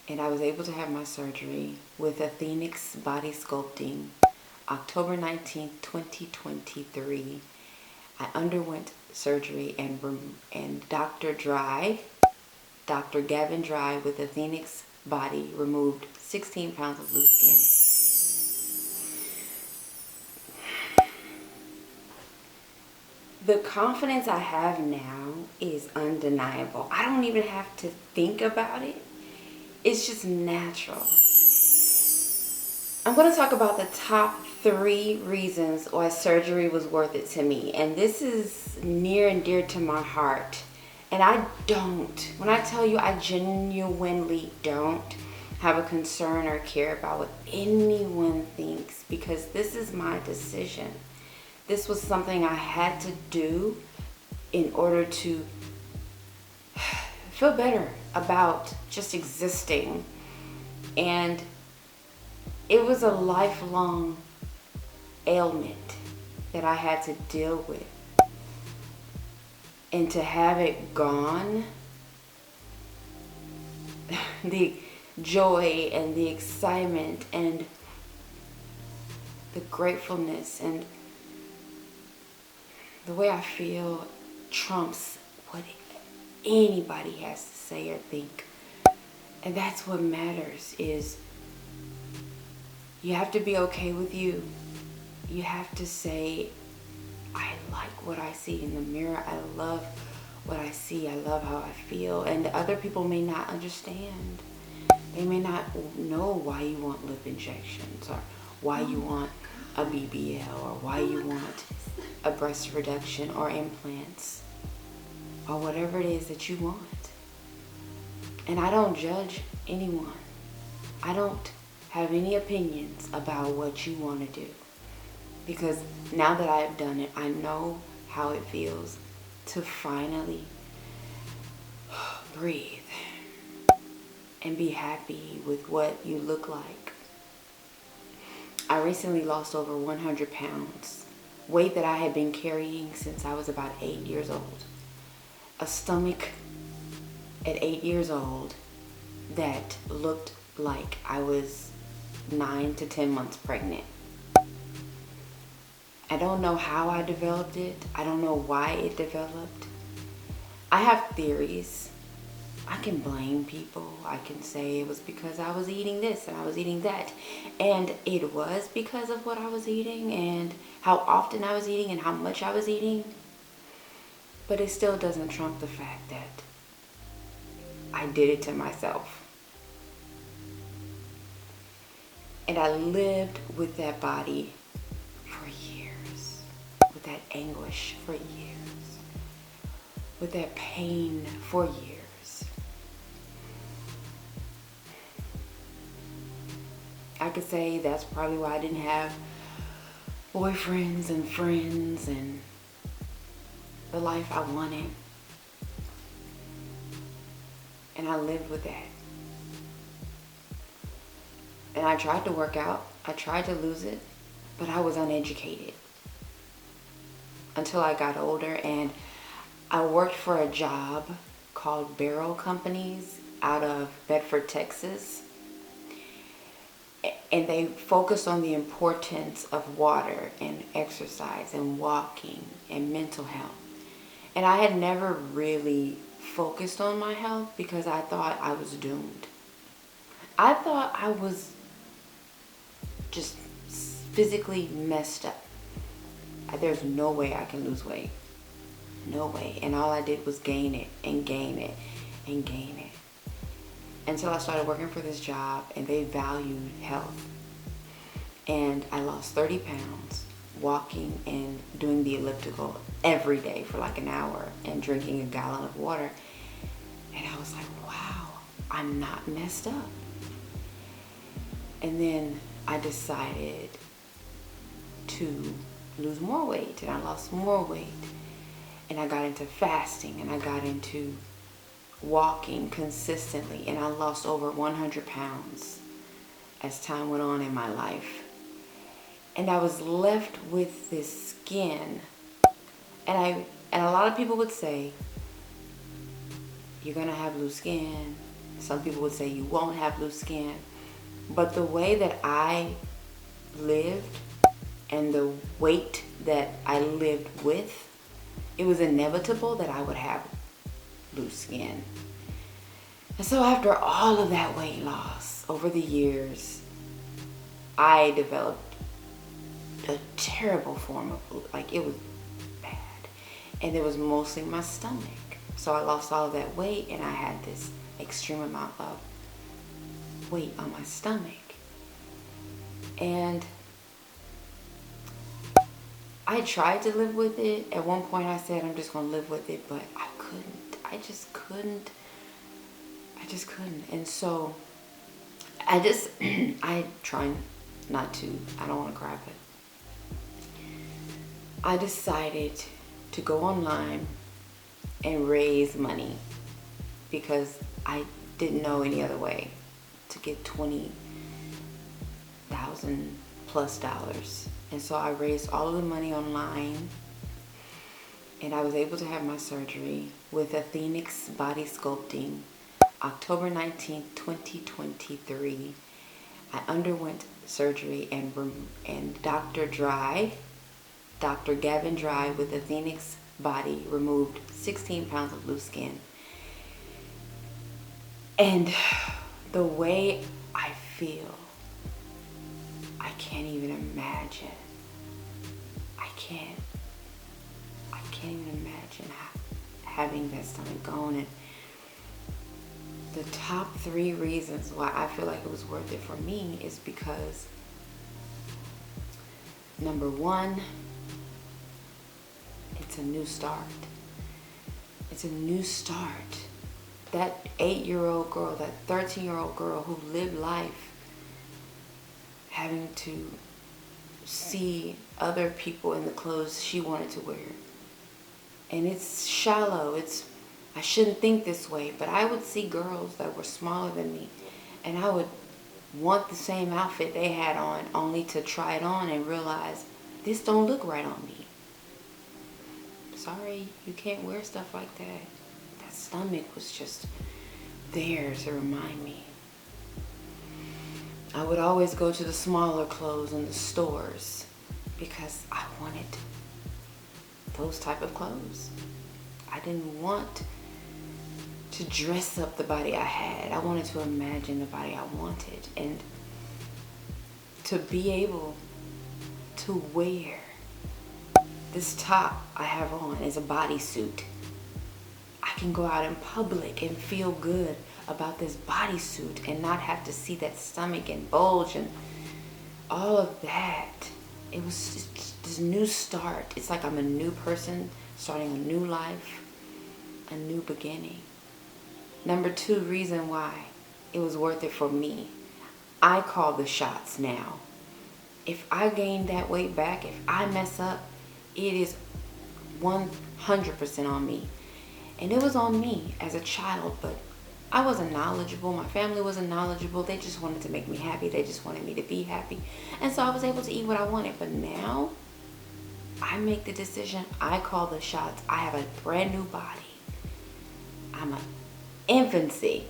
and I was able to have my surgery with Athenix Body Sculpting October 19th, 2023. I underwent surgery, and Dr. Gavin Dry with Athenix Body removed 16 pounds of loose skin. The confidence I have now is undeniable. I don't even have to think about it. It's just natural. I'm going to talk about the top 3 reasons why surgery was worth it to me. And this is near and dear to my heart. And when I tell you, I genuinely don't have a concern or care about what anyone thinks, because this is my decision. This was something I had to do in order to feel better about just existing. And it was a lifelong ailment that I had to deal with. And to have it gone, the joy and the excitement and the gratefulness and the way I feel trumps what anybody has to say or think. And that's what matters, is you have to be okay with you. You have to say, I like what I see in the mirror. I love what I see. I love how I feel. And other people may not understand. They may not know why you want lip injections, or why you want a BBL, or why you want a breast reduction or implants, or whatever it is that you want. And I don't judge anyone. I don't have any opinions about what you want to do, because now that I've done it, I know how it feels to finally breathe and be happy with what you look like. I recently lost over 100 pounds, weight that I had been carrying since I was about 8 years old. A stomach at 8 years old that looked like I was 9 to 10 months pregnant. I don't know how I developed it. I don't know why it developed. I have theories. I can blame people. I can say it was because I was eating this and I was eating that. And it was because of what I was eating and how often I was eating and how much I was eating. But it still doesn't trump the fact that I did it to myself. And I lived with that body for years, with that anguish for years, with that pain for years. I could say that's probably why I didn't have boyfriends and friends and the life I wanted. And I lived with that. And I tried to work out. I tried to lose it, but I was uneducated until I got older, and I worked for a job called Barrel Companies out of Bedford, Texas. And they focus on the importance of water and exercise and walking and mental health. And I had never really focused on my health because I thought I was doomed. I thought I was just physically messed up. There's no way I can lose weight. No way. And all I did was gain it and gain it and gain it. Until I started working for this job, and they valued health. And I lost 30 pounds walking and doing the elliptical every day for like an hour and drinking a gallon of water. And I was like, wow, I'm not messed up. And then I decided to lose more weight, and I lost more weight. And I got into fasting, and I got into walking consistently, and I lost over 100 pounds as time went on in my life. And I was left with this skin, and a lot of people would say, you're gonna have loose skin, Some people would say you won't have loose skin. But the way that I lived and the weight that I lived with, it was inevitable that I would have loose skin. And so after all of that weight loss over the years, I developed a terrible form of, like, it was bad. And it was mostly my stomach. So I lost all of that weight and I had this extreme amount of weight on my stomach. And I tried to live with it. At one point I said I'm just gonna live with it, but I couldn't. I just couldn't. And so I try not to, I don't want to cry, but I decided to go online and raise money because I didn't know any other way to get $20,000 plus. And so I raised all of the money online and I was able to have my surgery with Athenix Body Sculpting October 19th, 2023. I underwent surgery and Dr. Gavin Dry with Athenix Body removed 16 pounds of loose skin. And the way I feel, I can't even imagine. I can't even imagine having that stomach going. And the top 3 reasons why I feel like it was worth it for me is because, number 1, it's a new start. It's a new start. That 8-year-old girl, that 13-year-old girl who lived life having to see other people in the clothes she wanted to wear. And it's shallow. I shouldn't think this way, but I would see girls that were smaller than me and I would want the same outfit they had on, only to try it on and realize this don't look right on me. Sorry, you can't wear stuff like that. That stomach was just there to remind me. I would always go to the smaller clothes in the stores because I wanted those type of clothes. I didn't want to dress up the body I had. I wanted to imagine the body I wanted, and to be able to wear this top I have on as a bodysuit. I can go out in public and feel good about this bodysuit and not have to see that stomach and bulge and all of that. It was just this new start. It's like I'm a new person starting a new life, a new beginning. Number 2 reason why it was worth it for me. I call the shots now. If I gain that weight back, if I mess up, it is 100% on me. And it was on me as a child, but I wasn't knowledgeable. My family wasn't knowledgeable. They just wanted to make me happy. They just wanted me to be happy. And so I was able to eat what I wanted. But now, I make the decision. I call the shots. I have a brand new body. I'm an infancy.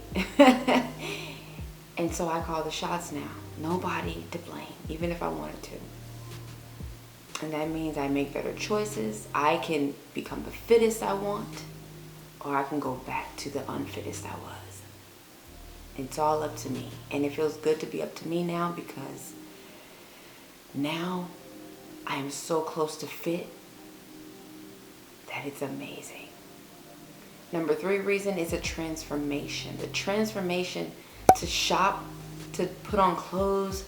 And so I call the shots now. Nobody to blame, even if I wanted to. And that means I make better choices. I can become the fittest I want, or I can go back to the unfittest I was. It's all up to me. And it feels good to be up to me now because now I am so close to fit that it's amazing. Number 3 reason is a transformation. The transformation to shop, to put on clothes,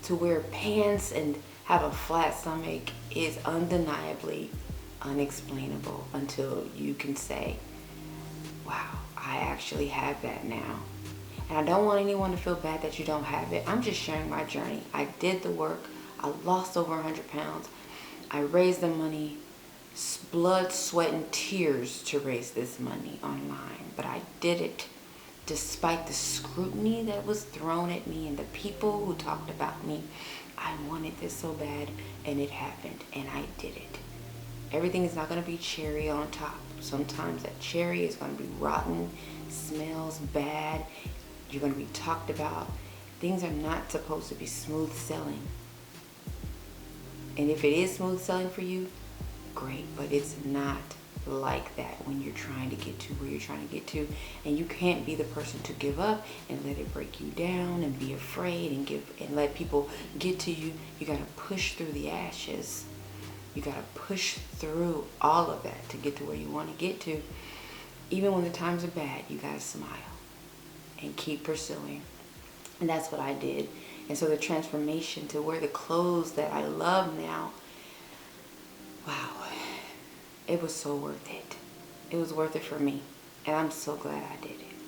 to wear pants and have a flat stomach is undeniably unexplainable until you can say, wow, I actually have that now. And I don't want anyone to feel bad that you don't have it. I'm just sharing my journey. I did the work. I lost over 100 pounds. I raised the money, blood, sweat, and tears to raise this money online. But I did it despite the scrutiny that was thrown at me and the people who talked about me. I wanted this so bad, and it happened, and I did it. Everything is not going to be cherry on top. Sometimes that cherry is going to be rotten, smells bad, You're going to be talked about. Things are not supposed to be smooth sailing. And if it is smooth sailing for you, great. But it's not like that when you're trying to get to where you're trying to get to. And you can't be the person to give up and let it break you down and be afraid and let people get to you. You got to push through the ashes. You got to push through all of that to get to where you want to get to. Even when the times are bad, you got to smile and keep pursuing. And that's what I did. And so the transformation to wear the clothes that I love now, wow, it was so worth it. It was worth it for me. And I'm so glad I did it.